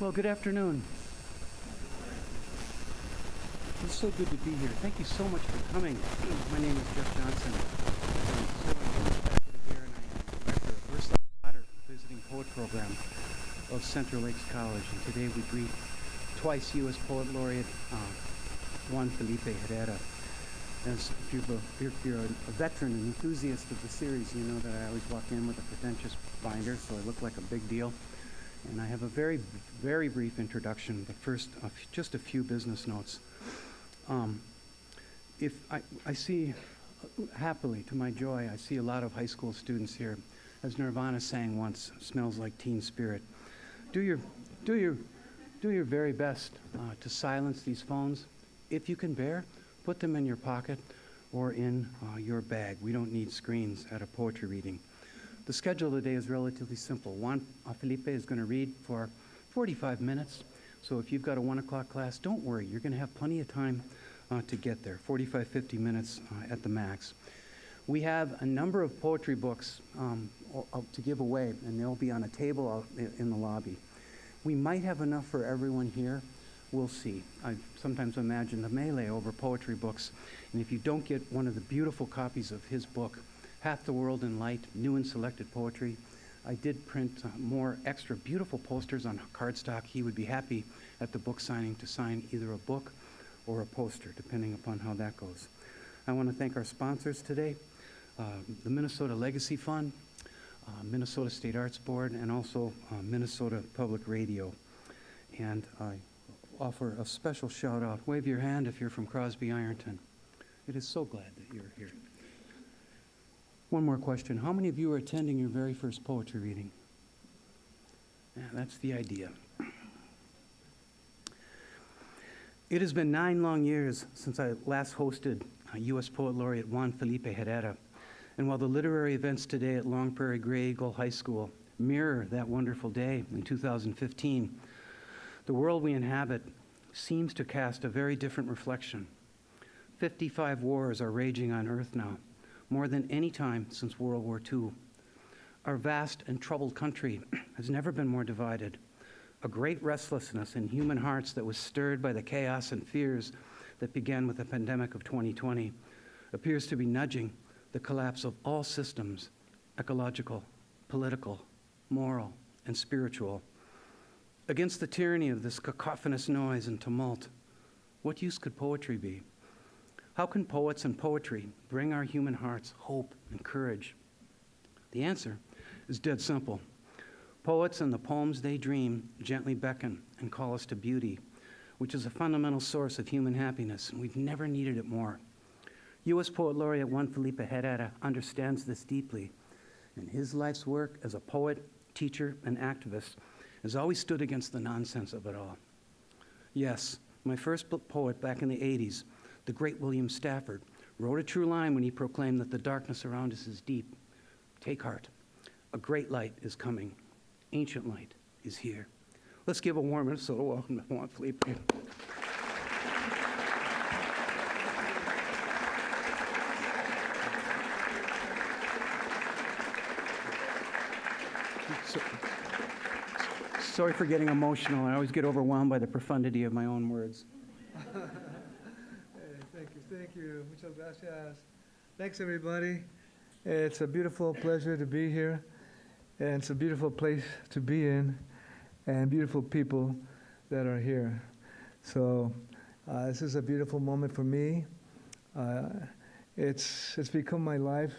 Well, good afternoon. It's so good to be here. Thank you so much for coming. My name is Jeff Johnson. I'm faculty here, and I am director of Ursula Potter Visiting Poet Program of Central Lakes College. And today we greet twice U.S. Poet Laureate Juan Felipe Herrera. As if you're a veteran and enthusiast of the series, you know that I always walk in with a pretentious binder, so I look like a big deal. And I have a very, very brief introduction, but first, just a few business notes. If I see, happily, to my joy, I see a lot of high school students here. As Nirvana sang once, "Smells like teen spirit." Do your very best to silence these phones. If you can bear, put them in your pocket or in your bag. We don't need screens at a poetry reading. The schedule today is relatively simple. Juan Felipe is going to read for 45 minutes. So if you've got a 1 o'clock class, don't worry. You're going to have plenty of time to get there, 45, 50 minutes at the max. We have a number of poetry books to give away, and they'll be on a table out in the lobby. We might have enough for everyone here. We'll see. I sometimes imagine the melee over poetry books. And if you don't get one of the beautiful copies of his book, Half the World in Light, New and Selected Poetry, I did print more extra beautiful posters on cardstock. He would be happy at the book signing to sign either a book or a poster, depending upon how that goes. I want to thank our sponsors today, the Minnesota Legacy Fund, Minnesota State Arts Board, and also Minnesota Public Radio. And I offer a special shout out. Wave your hand if you're from Crosby, Ironton. It is so glad that you're here. One more question. How many of you are attending your very first poetry reading? Yeah, that's the idea. It has been 9 long years since I last hosted U.S. Poet Laureate Juan Felipe Herrera. And while the literary events today at Long Prairie Gray Eagle High School mirror that wonderful day in 2015, the world we inhabit seems to cast a very different reflection. 55 wars are raging on Earth now, more than any time since World War II. Our vast and troubled country has never been more divided. A great restlessness in human hearts that was stirred by the chaos and fears that began with the pandemic of 2020 appears to be nudging the collapse of all systems, ecological, political, moral, and spiritual. Against the tyranny of this cacophonous noise and tumult, what use could poetry be? How can poets and poetry bring our human hearts hope and courage? The answer is dead simple. Poets and the poems they dream gently beckon and call us to beauty, which is a fundamental source of human happiness, and we've never needed it more. U.S. Poet Laureate Juan Felipe Herrera understands this deeply, and his life's work as a poet, teacher, and activist has always stood against the nonsense of it all. Yes, my first poet back in the 80s, the great William Stafford, wrote a true line when he proclaimed that the darkness around us is deep. Take heart. A great light is coming. Ancient light is here. Let's give a warm Minnesota welcome to Juan Felipe. Sorry for getting emotional. I always get overwhelmed by the profundity of my own words. Thank you. Muchas gracias. Thanks, everybody. It's a beautiful pleasure to be here, and it's a beautiful place to be in, and beautiful people that are here. So this is a beautiful moment for me. It's become my life.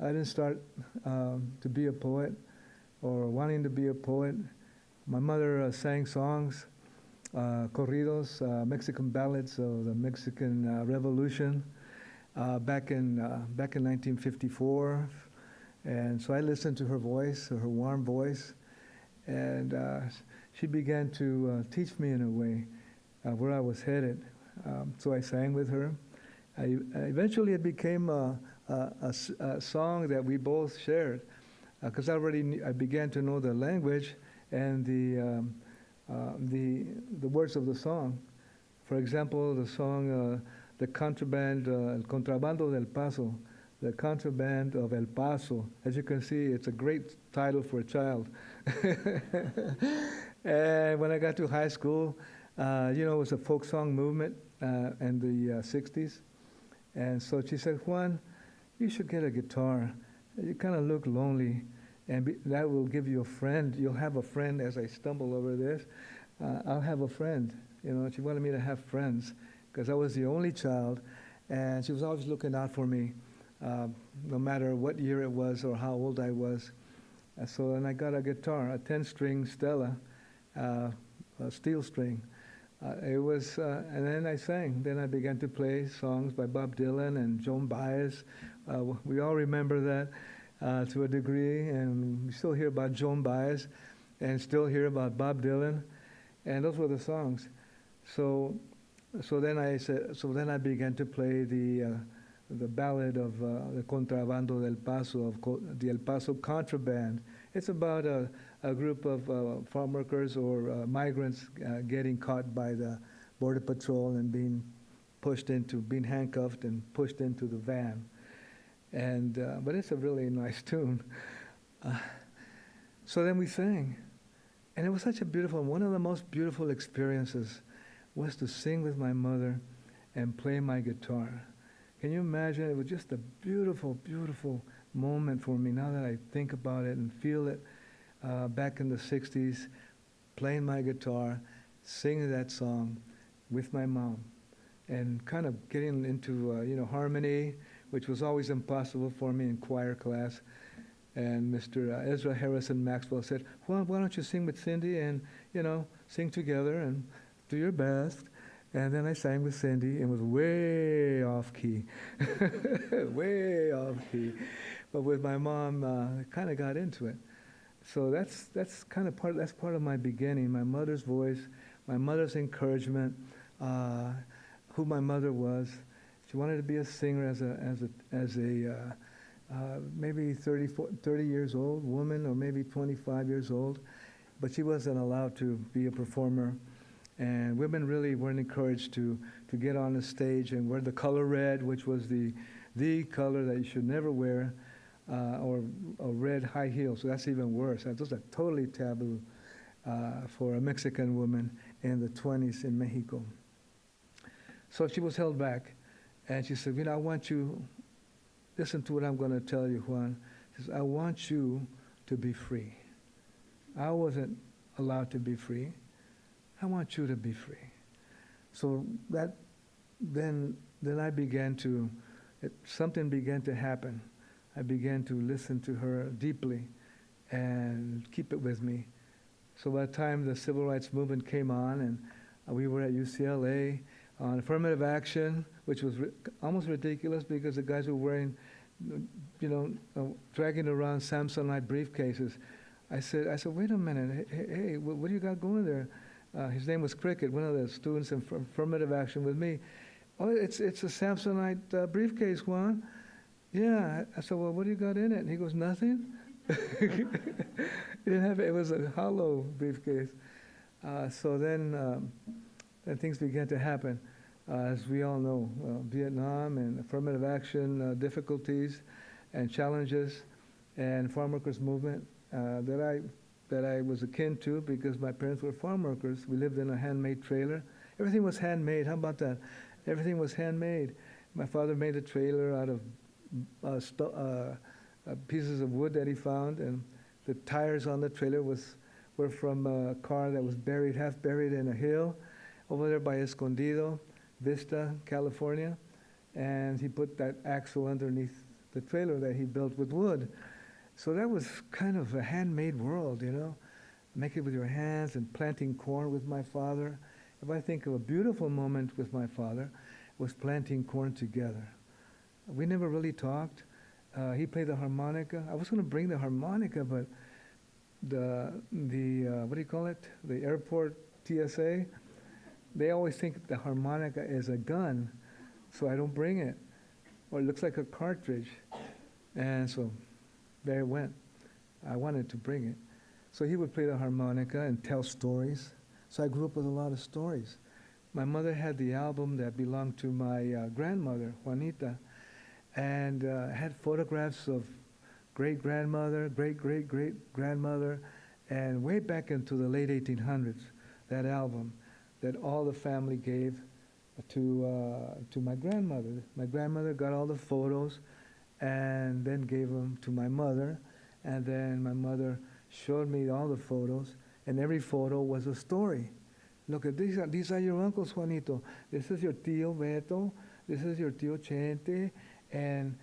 I didn't start to be a poet or wanting to be a poet. My mother sang songs, corridos, Mexican ballads of the Mexican Revolution back in 1954. And so I listened to her voice, her warm voice, and she began to teach me in a way where I was headed. So I sang with her. Eventually it became a song that we both shared, because I began to know the language and the words of the song. For example, the song, the contraband, El Contrabando del Paso, the contraband of El Paso. As you can see, it's a great title for a child. And when I got to high school, it was a folk song movement in the 60s. And so she said, Juan, you should get a guitar. You kind of look lonely, and that will give you a friend. You'll have a friend as I stumble over this. I'll have a friend. She wanted me to have friends because I was the only child, and she was always looking out for me, no matter what year it was or how old I was. So then I got a guitar, a 10-string Stella, a steel string. And then I sang. Then I began to play songs by Bob Dylan and Joan Baez. We all remember that to a degree, and we still hear about Joan Baez and still hear about Bob Dylan, and those were the songs. So then I began to play the ballad of the Contrabando del Paso, of the El Paso Contraband. It's about a group of farm workers or migrants getting caught by the Border Patrol and being handcuffed and pushed into the van. But it's a really nice tune. So then we sang. And it was such a beautiful, one of the most beautiful experiences was to sing with my mother and play my guitar. Can you imagine? It was just a beautiful, beautiful moment for me now that I think about it and feel it back in the 60s, playing my guitar, singing that song with my mom, and kind of getting into harmony, which was always impossible for me in choir class. And Mr. Ezra Harrison Maxwell said, well, why don't you sing with Cindy and, sing together and do your best. And then I sang with Cindy and was way off key, way off key. But with my mom, I kind of got into it. So that's part of my beginning, my mother's voice, my mother's encouragement, who my mother was. She wanted to be a singer as a maybe 30 years old woman, or maybe 25 years old, but she wasn't allowed to be a performer. And women really weren't encouraged to get on the stage and wear the color red, which was the color that you should never wear, or red high heels. So that's even worse. Those are totally taboo for a Mexican woman in the 20s in Mexico. So she was held back, and she said, I want you, listen to what I'm going to tell you, Juan. She says, I want you to be free. I wasn't allowed to be free. I want you to be free. So then I began to, something began to happen. I began to listen to her deeply and keep it with me. So by the time the civil rights movement came on, and we were at UCLA on affirmative action, which was almost ridiculous because the guys were wearing, dragging around Samsonite briefcases. I said, wait a minute, hey, what do you got going there? His name was Cricket, one of the students in affirmative action with me. Oh, it's a Samsonite briefcase, Juan. Yeah. I said, well, what do you got in it? And he goes, nothing. He didn't have it. It was a hollow briefcase. So then things began to happen. As we all know, Vietnam and affirmative action difficulties and challenges, and farm workers movement that I was akin to because my parents were farm workers. We lived in a handmade trailer. Everything was handmade. How about that? Everything was handmade. My father made a trailer out of pieces of wood that he found, and the tires on the trailer were from a car that was half buried in a hill over there by Escondido, Vista, California. And he put that axle underneath the trailer that he built with wood. So that was kind of a handmade world, Make it with your hands, and planting corn with my father. If I think of a beautiful moment with my father, it was planting corn together. We never really talked. He played the harmonica. I was going to bring the harmonica, but the what do you call it? The airport TSA, they always think the harmonica is a gun, so I don't bring it. Or it looks like a cartridge. And so there it went. I wanted to bring it. So he would play the harmonica and tell stories. So I grew up with a lot of stories. My mother had the album that belonged to my grandmother, Juanita, and had photographs of great-grandmother, great-great-great-grandmother, And way back into the late 1800s, that album that all the family gave to my grandmother. My grandmother got all the photos and then gave them to my mother. And then my mother showed me all the photos, and every photo was a story. Look at these are your uncles, Juanito. This is your tío Beto. This is your tío Chente, and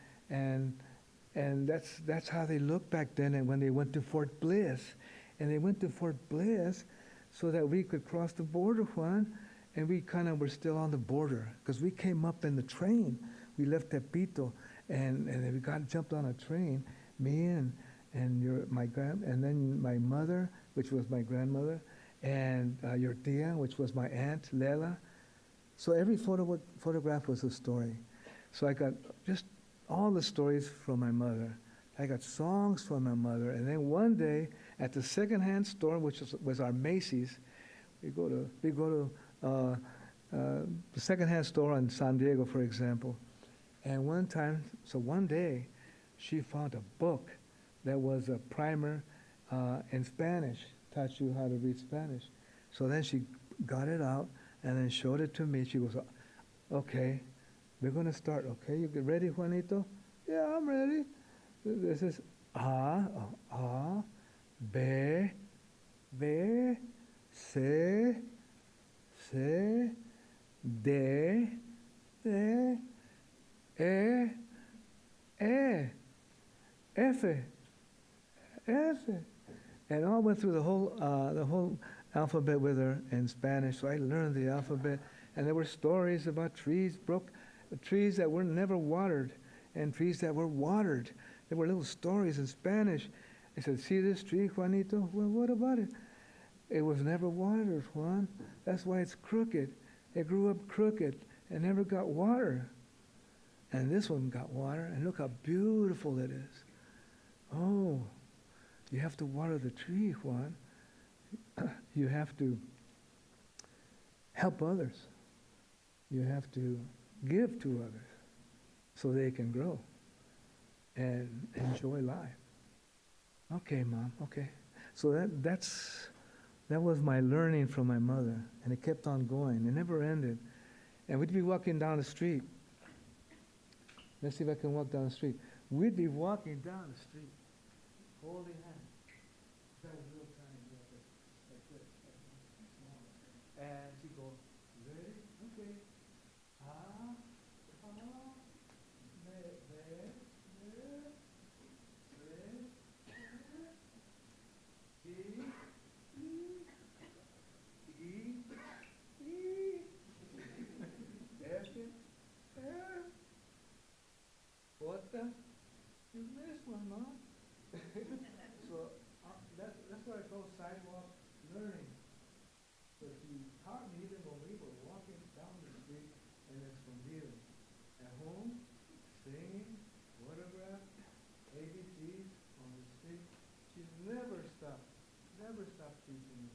that's how they looked back then. And when they went to Fort Bliss, and they went to Fort Bliss so that we could cross the border, Juan, and we kind of were still on the border because we came up in the train. We left Tepito, and then we jumped on a train, me and then my mother, which was my grandmother, and your tia, which was my aunt, Lela. So every photograph was a story. So I got just all the stories from my mother. I got songs from my mother. And then one day at the secondhand store, which was our Macy's, we go to the secondhand store in San Diego, for example. And one day, she found a book that was a primer in Spanish, taught you how to read Spanish. So then she got it out and then showed it to me. She goes, okay, we're going to start. Okay, you get ready, Juanito? Yeah, I'm ready. This is be, se, de, F, and I went through the whole alphabet with her in Spanish. So I learned the alphabet, and there were stories about trees that were never watered, and trees that were watered. There were little stories in Spanish. I said, "See this tree, Juanito? Well, what about it? It was never watered, Juan. That's why it's crooked. It grew up crooked and never got water. And this one got water, and look how beautiful it is. Oh, you have to water the tree, Juan. You have to help others. You have to give to others so they can grow and enjoy life." Okay, Mom, okay. So that was my learning from my mother, and it kept on going. It never ended. And we'd be walking down the street. Let's see if I can walk down the street. We'd be walking down the street, holding hands. That was real tiny, like this. And she'd go, ready? Okay. You missed one, Mom. So that's what I call sidewalk learning. So she taught me even when we were walking down the street, and it's from here. At home, singing, photograph, ABCs on the street. She never stopped teaching me.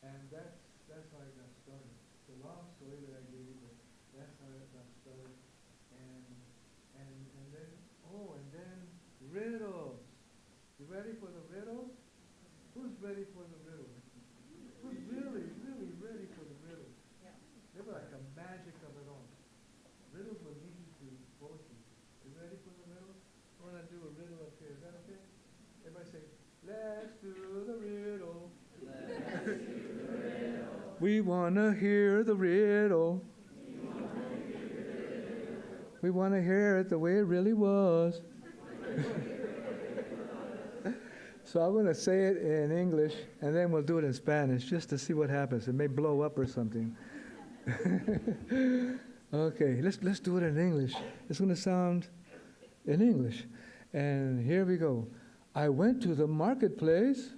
And that's how I got started. It's a long story that I gave you, but that's how I got started. And then riddles. You ready for the riddles? Who's ready for the riddles? Who's really, really ready for the riddles? Yeah. They were like the magic of it all. Riddles were easy to poetry. You ready for the riddles? We're going to do a riddle up here. Is that okay? Everybody say, let's do the riddle. Let's do the riddle. We want to hear the riddle. We want to hear it the way it really was. So I'm going to say it in English, and then we'll do it in Spanish, just to see what happens. It may blow up or something. Okay, let's do it in English. It's going to sound in English. And here we go. I went to the marketplace.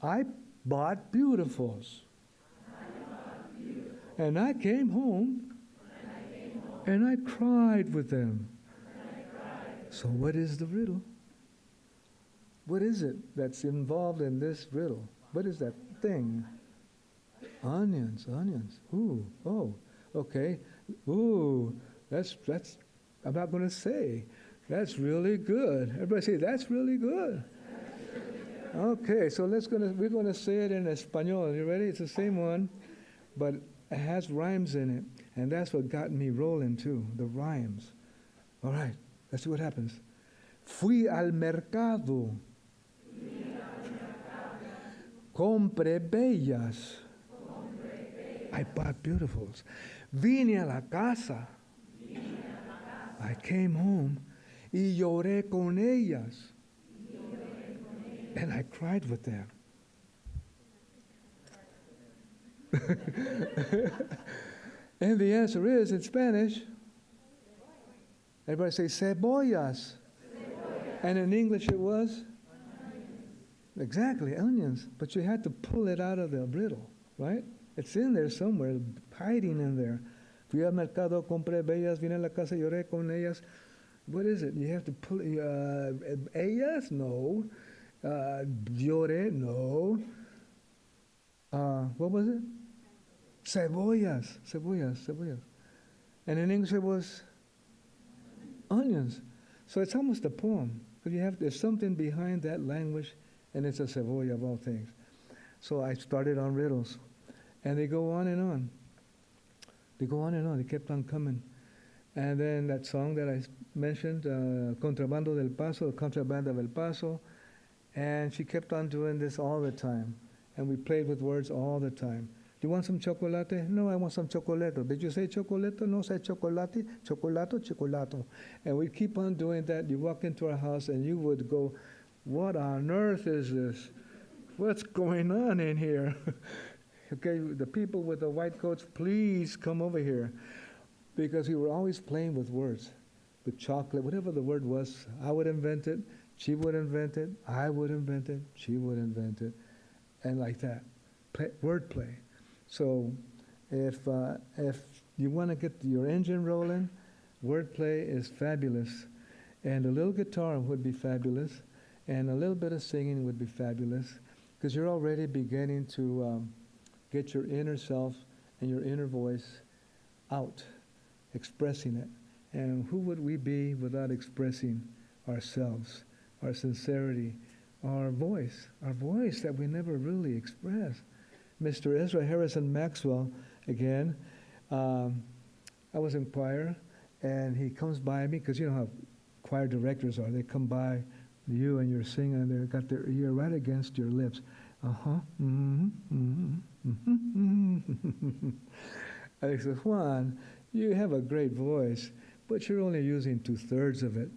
I bought beautifuls. And I came home. And I cried with them. So what is the riddle? What is it that's involved in this riddle? What is that thing? Onions. Ooh, oh, okay. Ooh, that's, I'm not going to say. That's really good. Everybody say, that's really good. Okay, so we're gonna say it in Espanol. You ready? It's the same one, but it has rhymes in it, and that's what got me rolling too, the rhymes. All right, let's see what happens. Fui al mercado, compré bellas. I bought beautifuls. Vine a la casa. I came home y lloré con ellas. And I cried with them. And the answer is, in Spanish, everybody say cebollas. And in English it was? Exactly, onions. But you had to pull it out of the riddle, right? It's in there somewhere, hiding in there. Fui al mercado, compré bellas, vine a la casa, lloré con ellas. What is it? You have to pull ellas? No. Lloré? No. What was it? Cebollas. And in English it was onions. So it's almost a poem. Because there's something behind that language, and it's a cebolla of all things. So I started on riddles. And they go on and on. They go on and on. They kept on coming. And then that song that I mentioned, Contrabando del Paso, Contrabanda del Paso. And she kept on doing this all the time. And we played with words all the time. Do you want some chocolate? No, I want some chocolato. Did you say chocolato? No, say chocolate. Chocolato. And we'd keep on doing that. You walk into our house and you would go, what on earth is this? What's going on in here? Okay, the people with the white coats, please come over here. Because we were always playing with words, with chocolate, whatever the word was. I would invent it, she would invent it, I would invent it, she would invent it, and like that, wordplay. So if you want to get your engine rolling, wordplay is fabulous. And a little guitar would be fabulous, and a little bit of singing would be fabulous, because you're already beginning to get your inner self and your inner voice out, expressing it. And who would we be without expressing ourselves, our sincerity, our voice that we never really express? Mr. Ezra Harrison Maxwell, again, I was in choir, and he comes by me, because you know how choir directors are. They come by you and you're singing, and they've got their ear right against your lips. And he says, Juan, you have a great voice, but you're only using 2/3 of it.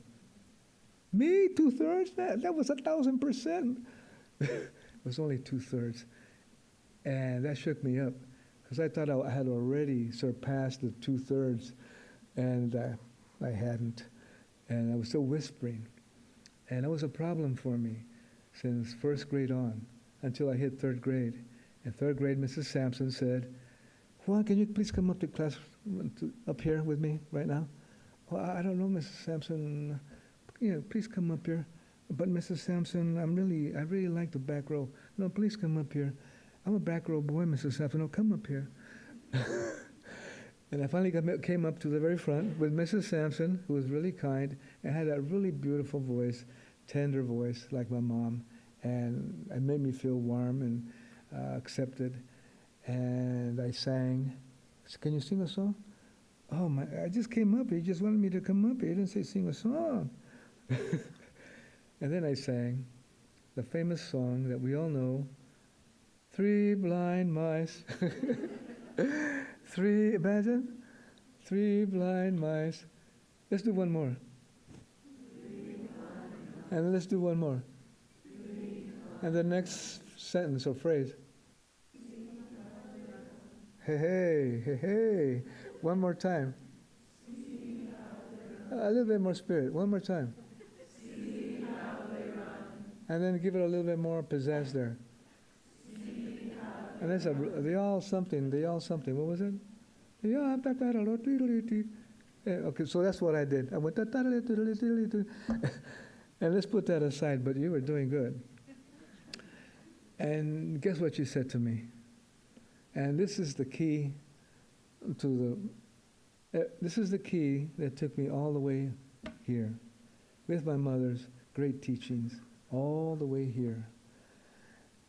Me, 2/3? That was 1,000%. It was only 2/3. And that shook me up, because I thought I had already surpassed the 2/3, and I hadn't. And I was still whispering. And that was a problem for me since first grade on, until I hit third grade. In third grade, Mrs. Sampson said, Juan, can you please come up to class, up here with me right now? Well, I don't know, Mrs. Sampson. Please come up here. But Mrs. Sampson, I really like the back row. No, please come up here. I'm a back row boy, Mrs. Sampson. No, come up here. And I finally came up to the very front with Mrs. Sampson, who was really kind and had a really beautiful voice, tender voice like my mom. And it made me feel warm and accepted. And I sang. Can you sing a song? Oh, I just came up here. He just wanted me to come up here. He didn't say sing a song. And then I sang the famous song that we all know, Three Blind Mice. Imagine? 3 blind mice. Let's do one more. And then let's do one more. And the next sentence or phrase. Hey. One more time. A little bit more spirit. One more time. And then give it a little bit more pizzazz there. And that's they all something. What was it? Okay, so that's what I did. I went, and let's put that aside, but you were doing good. And guess what you said to me? And this is the key this is the key that took me all the way here, with my mother's great teachings, all the way here.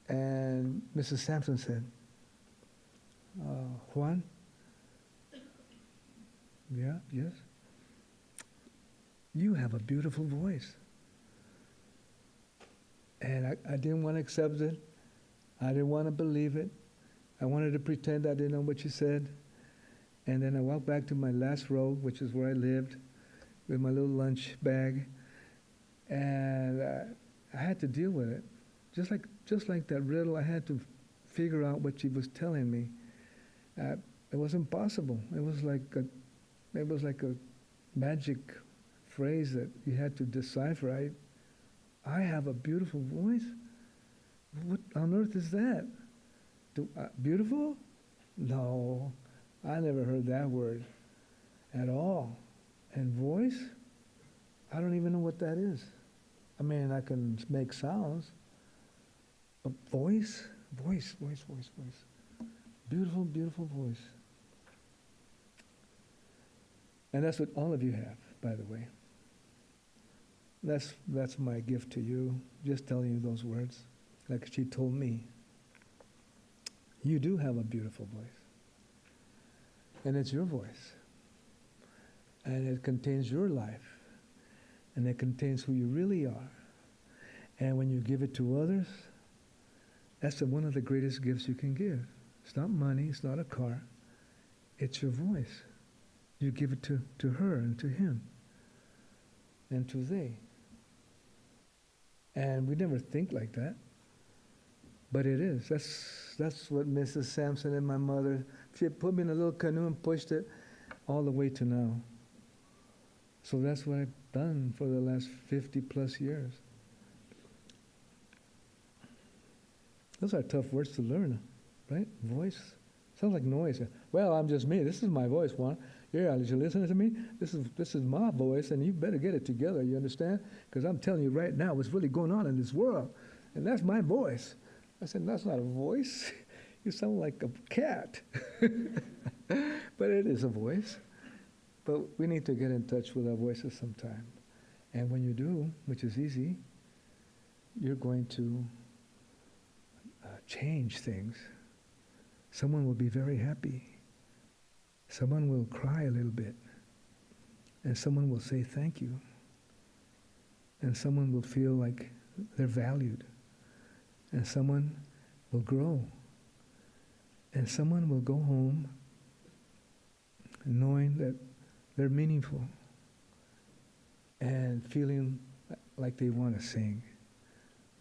And Mrs. Sampson said, Juan? Yeah, yes? You have a beautiful voice. And I didn't want to accept it. I didn't want to believe it. I wanted to pretend I didn't know what she said. And then I walked back to my last row, which is where I lived, with my little lunch bag. And I had to deal with it. Just like that riddle, I had to figure out what she was telling me. It was impossible. It was like a magic phrase that you had to decipher. I have a beautiful voice? What on earth is that? Beautiful? No, I never heard that word at all. And voice? I don't even know what that is. I mean, I can make sounds, but voice. Beautiful, beautiful voice. And that's what all of you have, by the way. That's my gift to you, just telling you those words. Like she told me, you do have a beautiful voice. And it's your voice. And it contains your life. And it contains who you really are. And when you give it to others, that's one of the greatest gifts you can give. It's not money, it's not a car. It's your voice. You give it to her and to him and to they. And we never think like that. But it is. That's what Mrs. Sampson and my mother, she had put me in a little canoe and pushed it all the way to now. So that's what I've done for the last 50 plus years. Those are tough words to learn, right? Voice. Sounds like noise. Well, I'm just me. This is my voice, Juan. Yeah, you listening to me? This is my voice, and you better get it together, you understand? Because I'm telling you right now what's really going on in this world. And that's my voice. I said, that's not a voice. You sound like a cat. But it is a voice. But we need to get in touch with our voices sometime. And when you do, which is easy, you're going to change things. Someone will be very happy. Someone will cry a little bit. And someone will say thank you. And someone will feel like they're valued. And someone will grow. And someone will go home knowing that they're meaningful and feeling like they want to sing.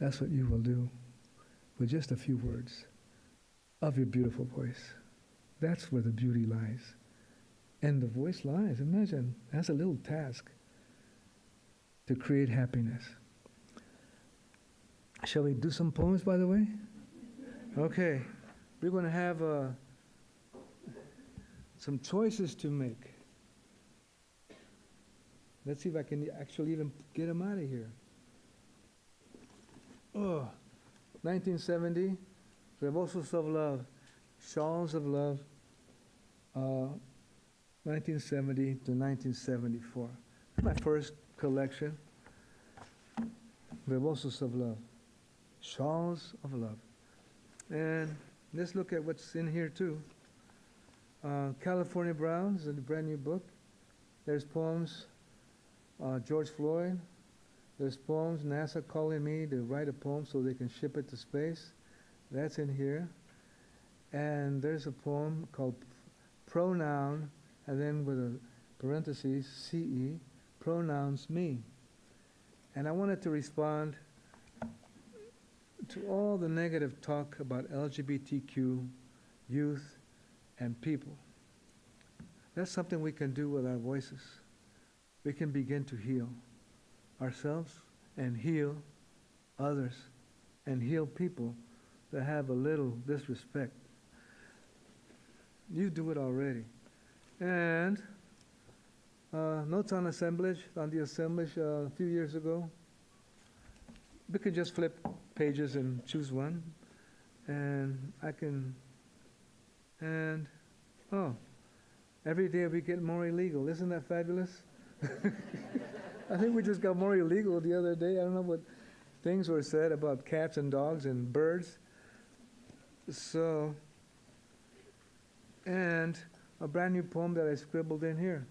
That's what you will do with just a few words of your beautiful voice. That's where the beauty lies. And the voice lies. Imagine, that's a little task to create happiness. Shall we do some poems, by the way? Okay. We're going to have some choices to make. Let's see if I can actually even get them out of here. 1970, Revolsos of Love, Shawls of Love, 1970 to 1974. My first collection, Revolsos of Love, Shawls of Love. And let's look at what's in here too. California Browns, a brand new book. There's poems, George Floyd. There's poems, NASA calling me to write a poem so they can ship it to space. That's in here. And there's a poem called Pronoun, and then with a parentheses, CE, pronouns me. And I wanted to respond to all the negative talk about LGBTQ, youth, and people. That's something we can do with our voices. We can begin to heal ourselves and heal others and heal people that have a little disrespect. You do it already. And notes on assemblage, on the assemblage a few years ago. We could just flip pages and choose one. And I can, and, every day we get more illegal. Isn't that fabulous? I think we just got more illegal the other day. I don't know what things were said about cats and dogs and birds. So, and a brand new poem that I scribbled in here.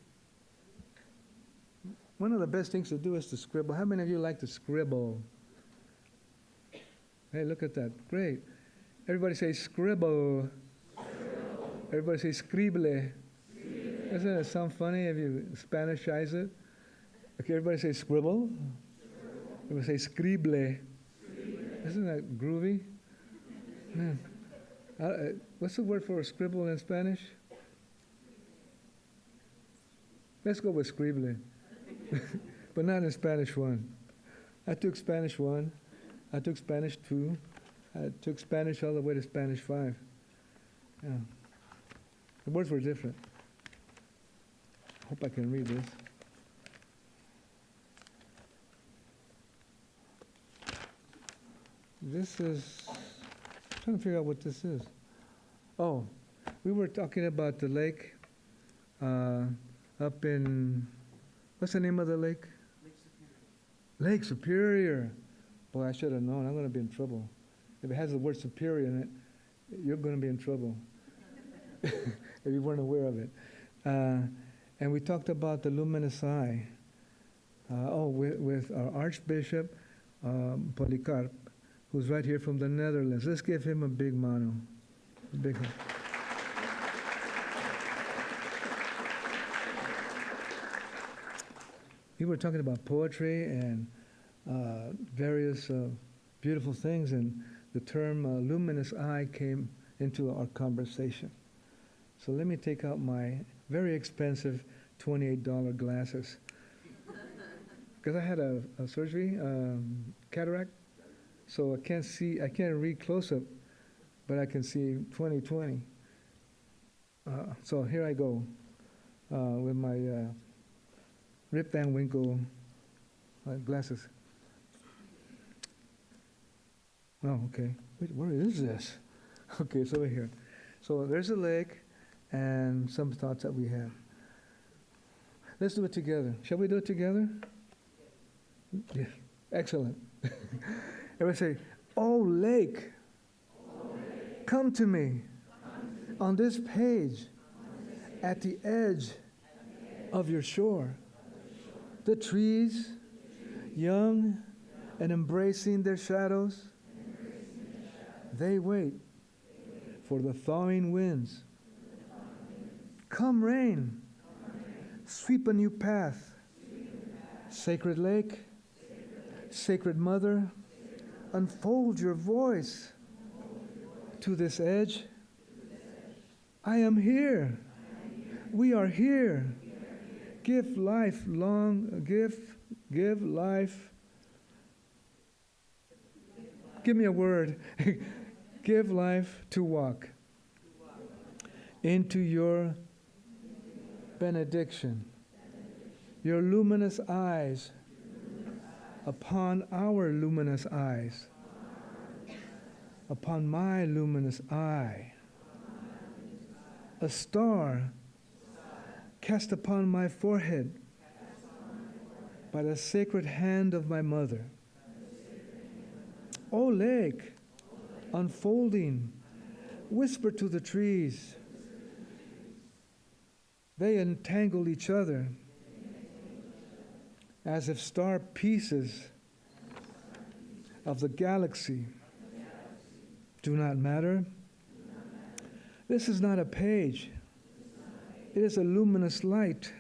One of the best things to do is to scribble. How many of you like to scribble? Hey, look at that. Great. Everybody say scribble. Everybody say scrible. Doesn't that sound funny if you Spanishize it? Okay, everybody say scribble. Everybody say scrible. Isn't that groovy? Man. What's the word for a scribble in Spanish? Let's go with scrible. But not in Spanish 1. I took Spanish 1. I took Spanish 2. I took Spanish all the way to Spanish 5. Yeah. The words were different. Hope I can read this. This is, I'm trying to figure out what this is. Oh, we were talking about the lake up in, what's the name of the lake? Lake Superior. Boy, I should have known. I'm going to be in trouble. If it has the word superior in it, you're going to be in trouble if you weren't aware of it. And we talked about the luminous eye. With our Archbishop Polycarp, who's right here from the Netherlands. Let's give him a big mano. A big one. We were talking about poetry and various beautiful things, and the term luminous eye came into our conversation. So let me take out my very expensive $28 glasses. Because I had a surgery, cataract, so I can't read close up, but I can see 20/20. So here I go with my Rip Van Winkle glasses. Oh, okay. Wait, where is this? Okay, it's over here. So there's a lake and some thoughts that we have. Let's do it together. Shall we do it together? Yeah. Excellent. Everybody say, "Oh lake, come to me on this page at the edge of your shore. The trees, young and embracing their shadows, they wait for the thawing winds. Come rain, sweep a new path. Sacred lake, sacred mother, unfold your voice to this edge. I am here. We are here. Give life long, give life. Give me a word. Give life to walk into your benediction. Your luminous eyes upon our luminous eyes, upon my luminous eye. A star cast upon my forehead by the sacred hand of my mother. O lake, unfolding, whisper to the trees. They entangle each other as if star pieces of the galaxy do not matter. This is not a page. It is a luminous light.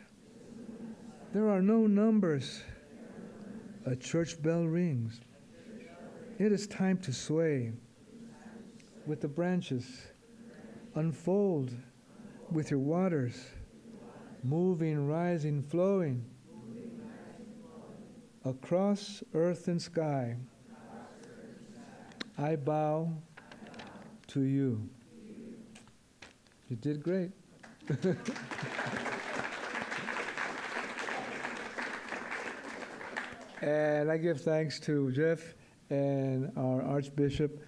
There are no numbers. A church bell rings. It is time to sway with the branches. Unfold with your waters, moving, rising, flowing across earth and sky. I bow to you. You did great. And I give thanks to Jeff and our Archbishop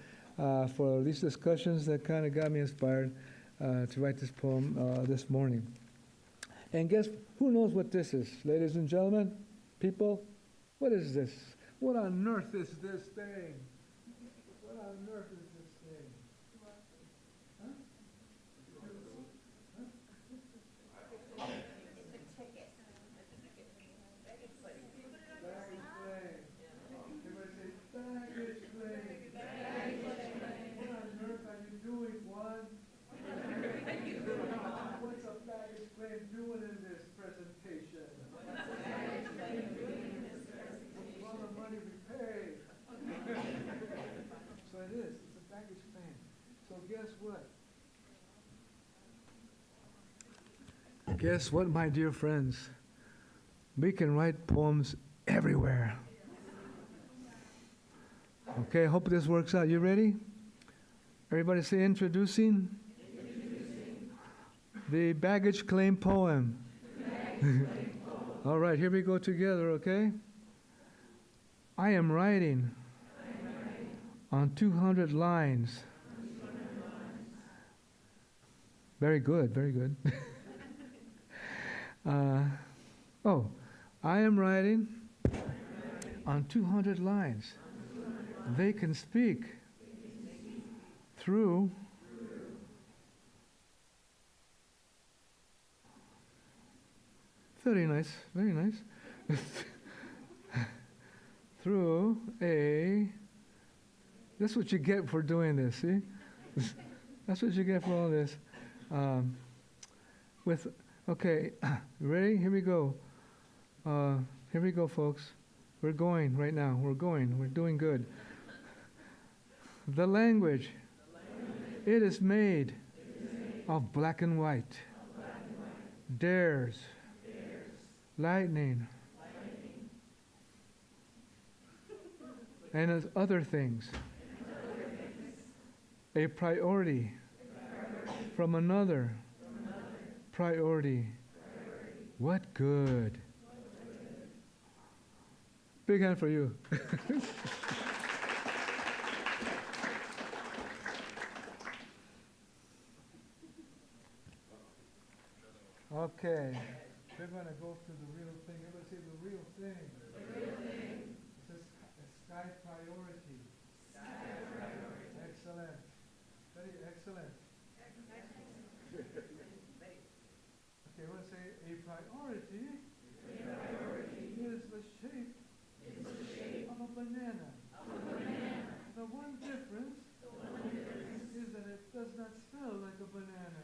for these discussions that kind of got me inspired to write this poem this morning. And guess, who knows what this is? Ladies and gentlemen, people, what is this? What on earth is this thing? What on earth is this thing? Guess what, my dear friends? We can write poems everywhere. Okay, I hope this works out. You ready? Everybody say introducing. The baggage claim poem. All right, here we go together, okay? I am writing on 200 lines. Very good, very good. I am writing on 200 lines. They can speak through very nice, very nice. Through a, that's what you get for doing this, see? That's what you get for all this. Okay, ready? Here we go. Here we go, folks. We're going right now. We're going. We're doing good. The language. It is made of black and white. Dares. Lightning. And as other things. A priority. From another. Priority. What good. Big hand for you. Okay, we're going to go to the real thing. Everybody say the real thing. The real thing. It says sky priority. Sky priority. Excellent. Very excellent. Okay, we're going to say a priority. A priority is the shape. Of a banana. The one difference is that it does not smell like a banana.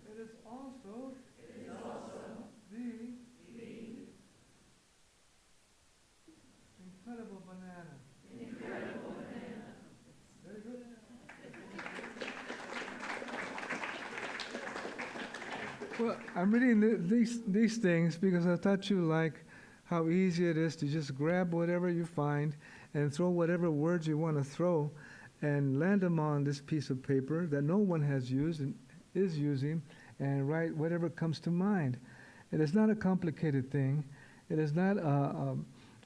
It is also the incredible banana. Very good. Well, I'm reading these things because I thought you like how easy it is to just grab whatever you find and throw whatever words you want to throw and land them on this piece of paper that no one has used and is using and write whatever comes to mind. It is not a complicated thing. It is not a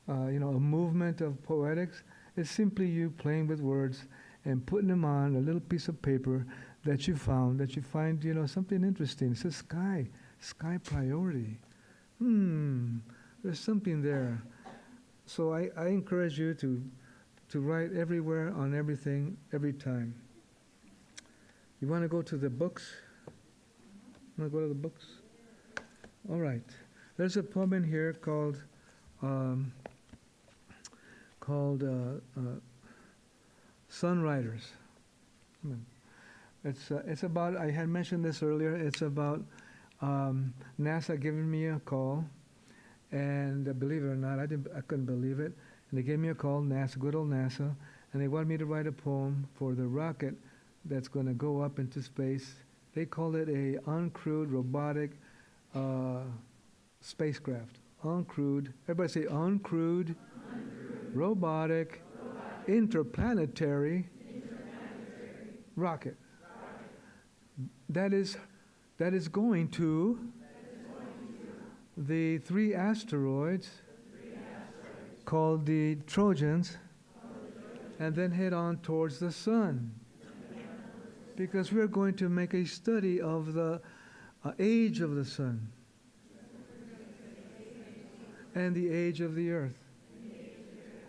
movement of poetics. It's simply you playing with words and putting them on a little piece of paper that you find, something interesting. It says sky priority. There's something there. So I encourage you to write everywhere on everything, every time. You want to go to the books? Want to go to the books? All right. There's a poem in here called Sunriders. It's about, I had mentioned this earlier, it's about NASA giving me a call. And believe it or not, I couldn't believe it. And they gave me a call, NASA, good old NASA, and they wanted me to write a poem for the rocket that's going to go up into space. They called it a uncrewed robotic spacecraft. Uncrewed. Everybody say uncrewed, robotic, interplanetary rocket. That is going to the three asteroids called the Trojans, and then head on towards the sun. Because we're going to make a study of the age of the sun and the age of the earth.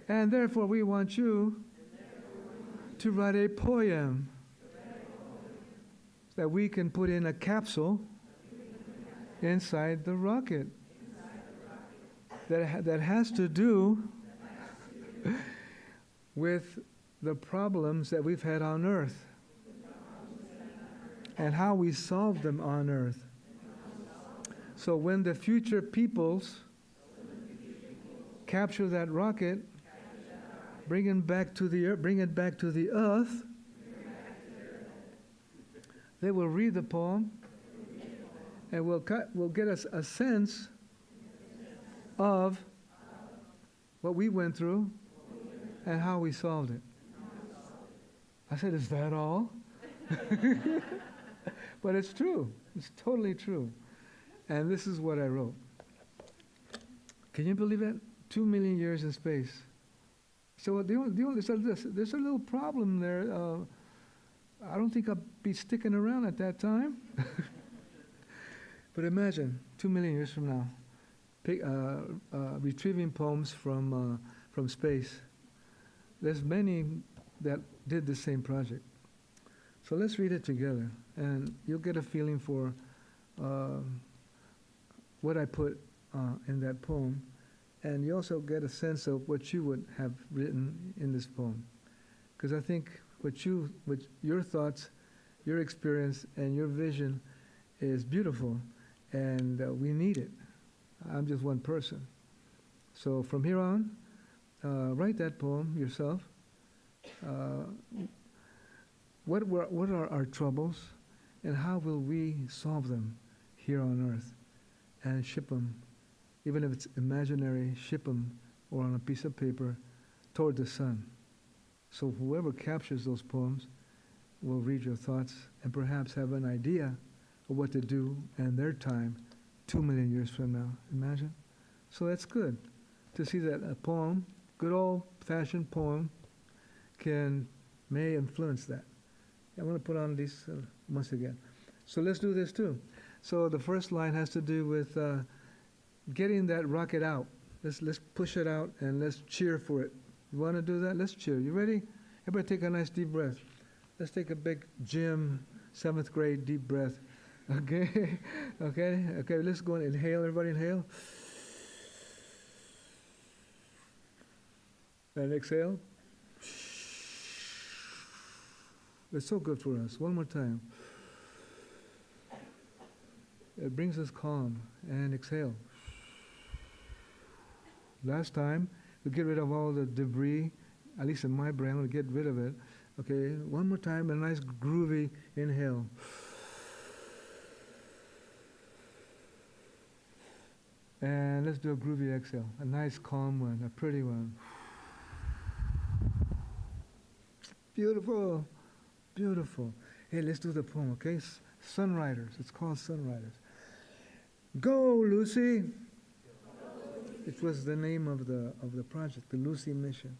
And therefore we want you to write a poem that we can put in a capsule inside the rocket that has to do with the problems that we've had on Earth and how we solve them on Earth. So when the future peoples capture that rocket, bring it back to the earth, they will read the poem and we'll get us a sense of what we went through and how we solved it. I said, is that all? But it's true. It's totally true. And this is what I wrote. Can you believe it? 2 million years in space. So there's a little problem there. I don't think I'll be sticking around at that time. But imagine, 2 million years from now, retrieving poems from space. There's many that did the same project. So let's read it together, and you'll get a feeling for what I put in that poem, and you also get a sense of what you would have written in this poem. Because I think what your thoughts, your experience, and your vision is beautiful, and we need it. I'm just one person. So from here on, write that poem yourself. What are our troubles, and how will we solve them here on earth, and ship them, even if it's imaginary, ship them, or on a piece of paper, toward the sun. So whoever captures those poems will read your thoughts and perhaps have an idea of what to do in their time 2 million years from now. Imagine? So that's good to see that a poem, good old-fashioned poem, may influence that. I'm going to put on these once again. So let's do this too. So the first line has to do with getting that rocket out. Let's push it out and let's cheer for it. You want to do that? Let's cheer. You ready? Everybody take a nice deep breath. Let's take a big gym 7th grade deep breath. Okay? Okay, let's go and inhale. Everybody inhale. And exhale. It's so good for us. One more time. It brings us calm. And exhale. Last time, we get rid of all the debris, at least in my brain, we'll get rid of it. Okay, one more time, a nice groovy inhale. And let's do a groovy exhale, a nice calm one, a pretty one. Beautiful, beautiful. Hey, let's do the poem, okay? Sunriders, it's called Sunriders. Go, Lucy! It was the name of the project, the Lucy mission.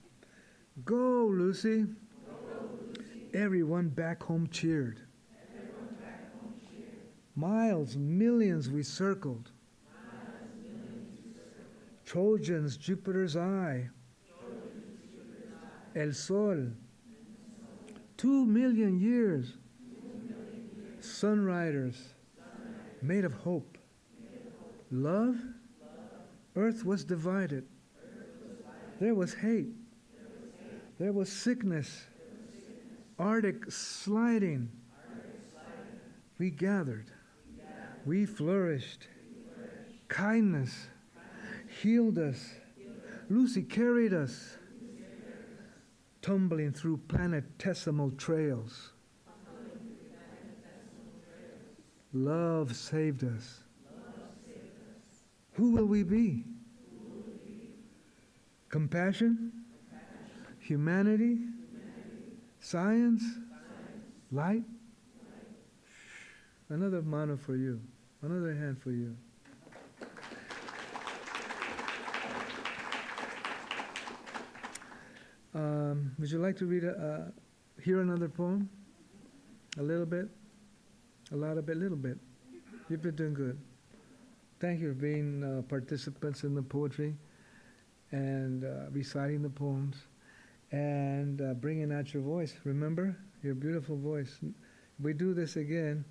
Go, Lucy! Everyone back home cheered. Miles, millions we circled. Trojans, Jupiter's eye. El Sol. 2 million years. Sunriders, made of hope. Love. Earth was divided. There was hate. There was sickness. Arctic sliding. We gathered. We flourished. Kindness healed us. Lucy carried us. Tumbling through planetesimal trails. Love saved us. Who will we be? Compassion? Humanity? Science? Light? Another mano for you. Another hand for you. Would you like to hear another poem? A little bit? A lot of it? A little bit. You've been doing good. Thank you for being participants in the poetry and reciting the poems and bringing out your voice. Remember, your beautiful voice. If we do this again,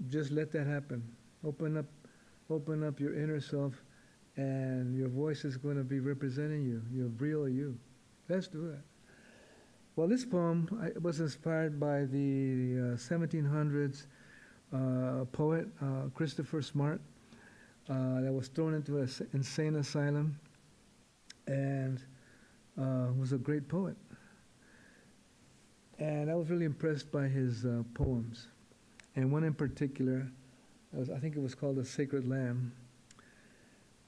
just let that happen. Open up your inner self, and your voice is going to be representing you, your real you. Let's do it. Well, this poem was inspired by the 1700s poet Christopher Smart. That was thrown into an insane asylum and was a great poet. And I was really impressed by his poems. And one in particular I think it was called The Sacred Lamb.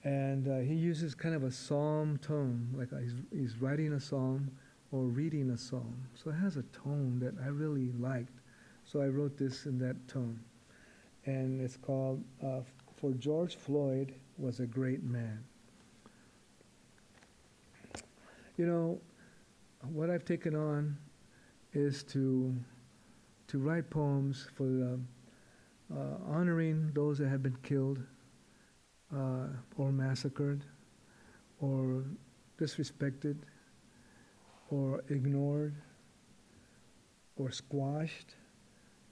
And he uses kind of a psalm tone, like he's writing a psalm or reading a psalm. So it has a tone that I really liked. So I wrote this in that tone. And it's called, For George Floyd Was a Great Man. You know, what I've taken on is to write poems for honoring those that have been killed or massacred or disrespected or ignored or squashed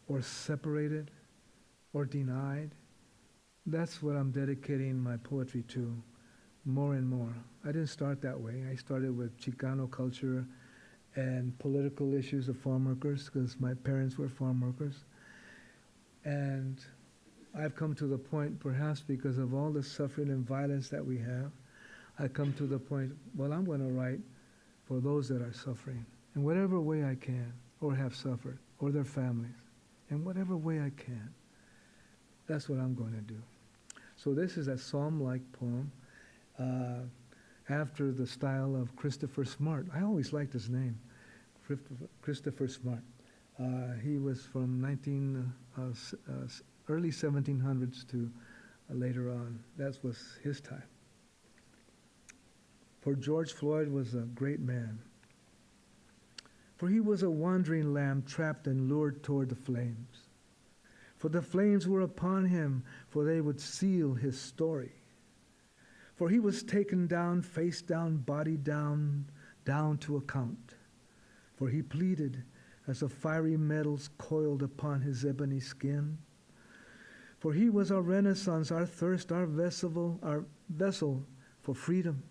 or separated or denied. That's what I'm dedicating my poetry to, more and more. I didn't start that way. I started with Chicano culture and political issues of farm workers, because my parents were farm workers. And I've come to the point, perhaps because of all the suffering and violence that we have, I come to the point, well, I'm going to write for those that are suffering in whatever way I can, or have suffered, or their families, in whatever way I can. That's what I'm going to do. So this is a psalm-like poem after the style of Christopher Smart. I always liked his name, Christopher Smart. He was from early 1700s to later on. That was his time. For George Floyd was a great man. For he was a wandering lamb trapped and lured toward the flames. For the flames were upon him, for they would seal his story. For he was taken down, face down, body down, down to account. For he pleaded as the fiery metals coiled upon his ebony skin. For he was our renaissance, our thirst, our vessel for freedom.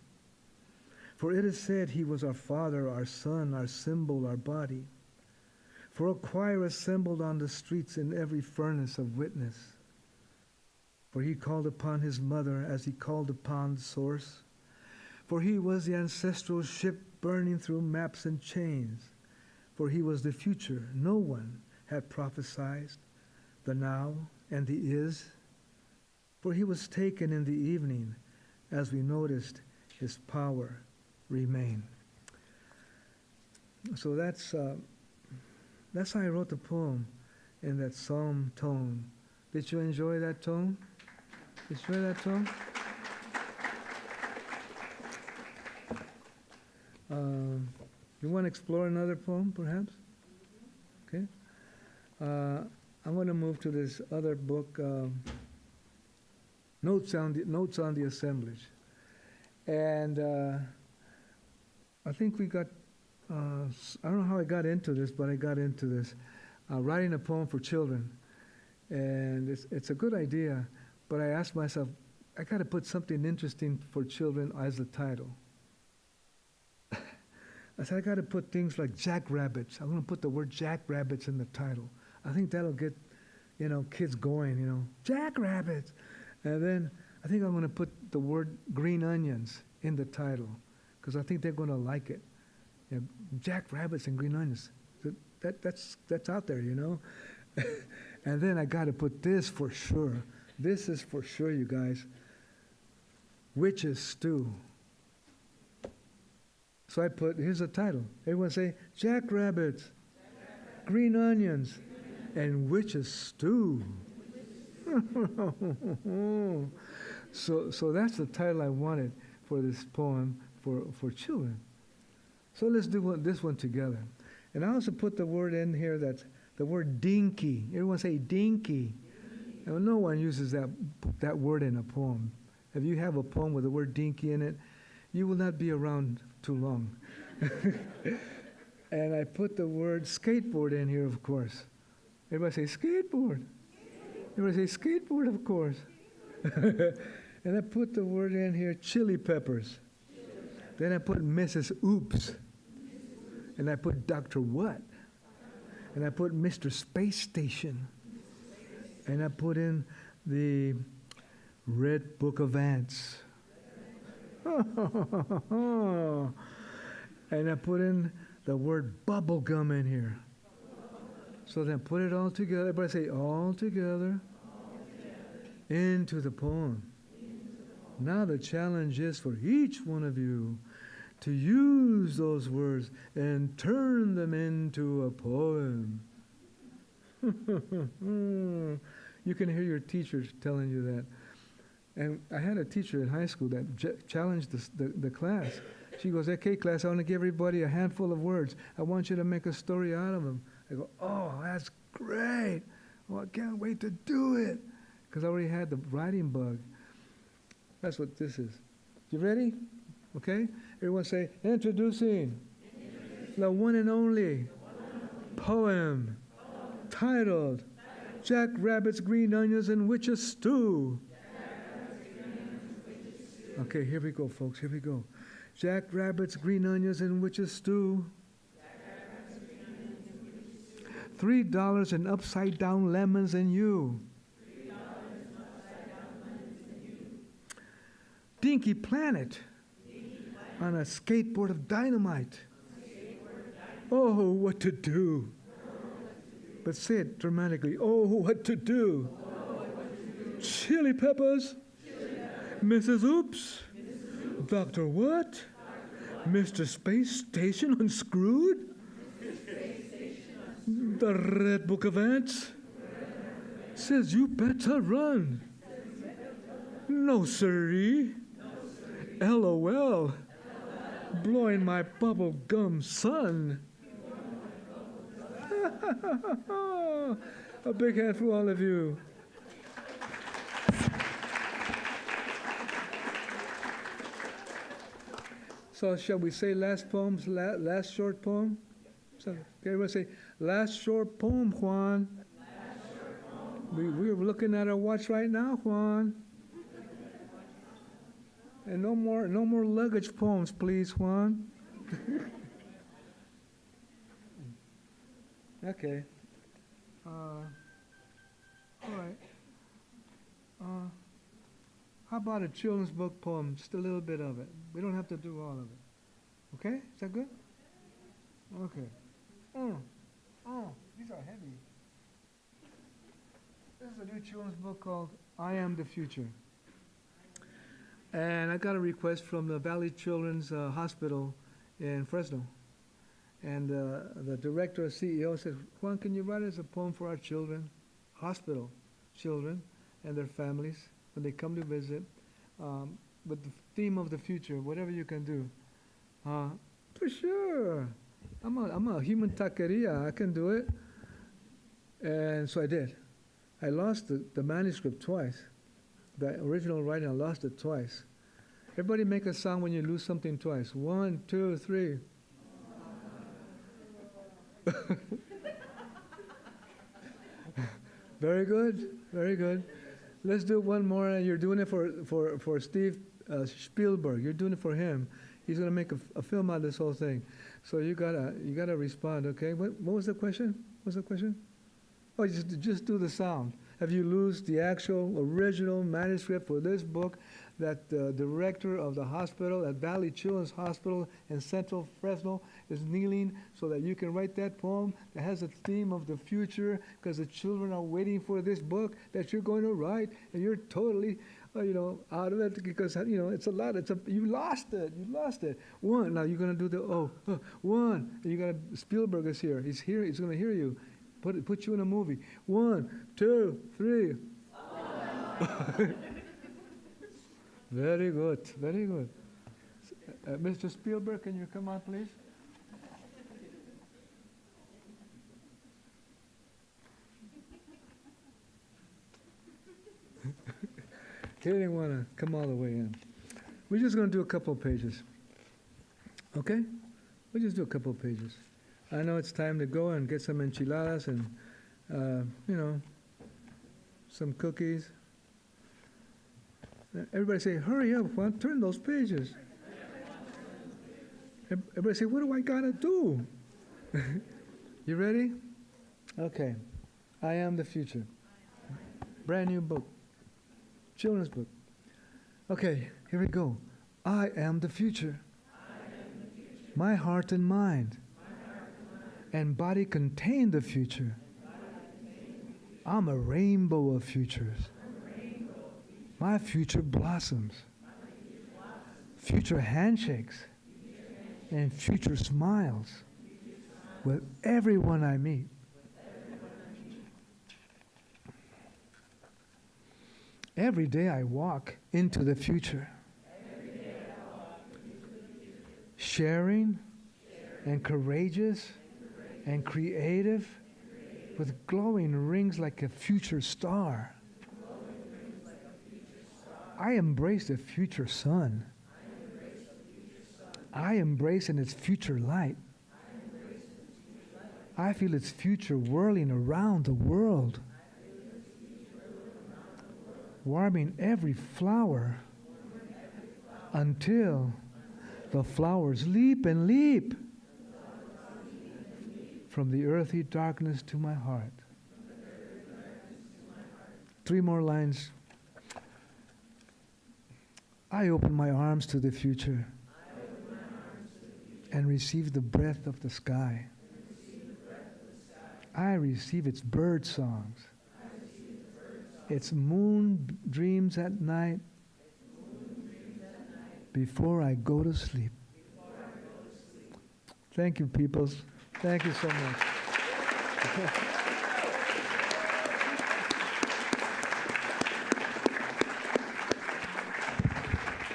For it is said he was our father, our son, our symbol, our body. For a choir assembled on the streets in every furnace of witness. For he called upon his mother as he called upon the source. For he was the ancestral ship burning through maps and chains. For he was the future no one had prophesied, the now and the is. For he was taken in the evening, as we noticed his power remain. So that's how I wrote the poem, in that psalm tone. Did you enjoy that tone? Did you enjoy that tone? You want to explore another poem, perhaps? Okay. I'm going to move to this other book, Notes on the Assemblage. And I think we got, I don't know how I got into this, but I got into this, writing a poem for children. And it's a good idea, but I asked myself, I got to put something interesting for children as the title. I said, I got to put things like jackrabbits. I'm going to put the word jackrabbits in the title. I think that'll get, kids going, jackrabbits. And then I think I'm going to put the word green onions in the title, because I think they're going to like it. Jackrabbits and green onions. That's out there, And then I got to put this for sure. This is for sure, you guys. Witches stew. So I put, here's the title. Everyone say, jackrabbits, green onions, and witches stew. So that's the title I wanted for this poem for children. So let's do this one together. And I also put the word in here, that's the word dinky. Everyone say dinky. Now, no one uses that word in a poem. If you have a poem with the word dinky in it, you will not be around too long. And I put the word skateboard in here, of course. Everybody say skateboard. Everybody say skateboard, of course. And I put the word in here, chili peppers. Then I put Mrs. Oops. And I put Dr. What. And I put Mr. Space Station. And I put in the Red Book of Ants. And I put in the word bubble gum in here. So then put it all together. Everybody say all together. into the poem. Now the challenge is for each one of you to use those words and turn them into a poem. You can hear your teachers telling you that. And I had a teacher in high school that challenged the class. She goes, okay, class, I want to give everybody a handful of words. I want you to make a story out of them. I go, oh, that's great. Oh, I can't wait to do it. Because I already had the writing bug. That's what this is. You ready? Okay? Everyone say, introducing the one and only poem titled Jack Rabbit's Green Onions and Witch's Stew. Okay, here we go, folks. Here we go. Jack Rabbit's Green Onions and Witch's Stew. $3 and upside down lemons and you. Dinky Planet on a skateboard of dynamite. Oh, what to do. But say it dramatically. Oh, what to do. Chili peppers. Mrs. Oops. Dr. What? Mr. Space Station unscrewed? The Red Book of Ants says you better run. No, sirree. LOL. Blowing my bubble gum sun. A big hand for all of you. So shall we say last poems, last short poem? So, okay, everyone say, last short poem, Juan. We're looking at our watch right now, Juan. And no more luggage poems, please, Juan. Okay. All right. How about a children's book poem? Just a little bit of it. We don't have to do all of it. Okay? Is that good? Okay. These are heavy. This is a new children's book called I Am the Future. And I got a request from the Valley Children's Hospital in Fresno. And the director or CEO said, Juan, can you write us a poem for our children, hospital children, and their families when they come to visit, with the theme of the future, whatever you can do. For sure. I'm a human taqueria. I can do it. And so I did. I lost the manuscript twice. The original writing, I lost it twice. Everybody make a sound when you lose something twice. 1, 2, 3. Very good, very good. Let's do one more. You're doing it for Steve Spielberg. You're doing it for him. He's going to make a film out of this whole thing. So you gotta respond, okay? What was the question? What was the question? Oh, just do the sound. Have you lose the actual original manuscript for this book that the director of the hospital at Valley Children's Hospital in Central Fresno is kneeling so that you can write that poem that has a theme of the future because the children are waiting for this book that you're going to write and you're totally, out of it because, it's a lot. You lost it. One, now you're going to do the, one. And you got Spielberg is here. He's here. He's going to hear you. Put you in a movie. 1, 2, 3. Very good, very good. Mr. Spielberg, can you come on, please? He didn't want to come all the way in. We're just going to do a couple of pages. Okay? We'll just do a couple of pages. I know it's time to go and get some enchiladas and, some cookies. Everybody say, hurry up, Juan, turn those pages. Everybody say, what do I got to do? You ready? Okay. I Am the Future. Brand new book. Children's book. Okay, here we go. I am the future. My heart and mind and body contain the future. I'm a rainbow of futures. My future blossoms. Future handshakes and future smiles with everyone I meet. Every day I walk into the future, sharing and courageous and creative with glowing rings like a future star. I embrace the future sun. I embrace in its future light. I feel its future whirling around the world, warming every flower until the flowers leap and leap from the earthy darkness to my heart. 3 more lines. I open my arms to the future and receive the breath of the sky. I receive its bird songs, its moon dreams at night before I go to sleep. Thank you, peoples. Thank you so much.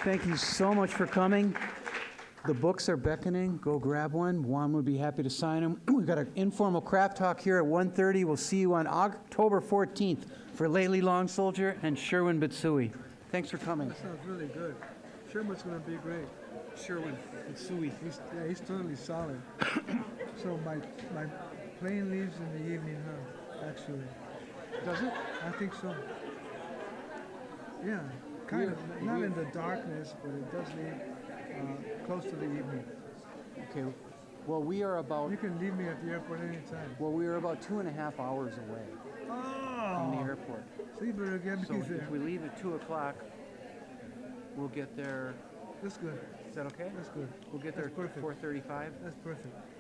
Thank you so much for coming. The books are beckoning. Go grab one. Juan would be happy to sign them. We've got an informal craft talk here at 1:30. We'll see you on October 14th for Lately Long Soldier and Sherwin Bitsui. Thanks for coming. That sounds really good. Sherman's going to be great. Sherwin Bitsui. He's totally solid. So my plane leaves in the evening, huh? Actually. Does it? I think so. Yeah, kind of. Not in the darkness, but it does leave close to the evening. Okay. Well, we are about. You can leave me at the airport anytime. Well, we are about 2.5 hours away from the airport. So you better get So me there. if we leave at 2 o'clock, we'll get there. That's good. Is that okay? That's good. We'll get there That's at perfect. 4:35. That's perfect.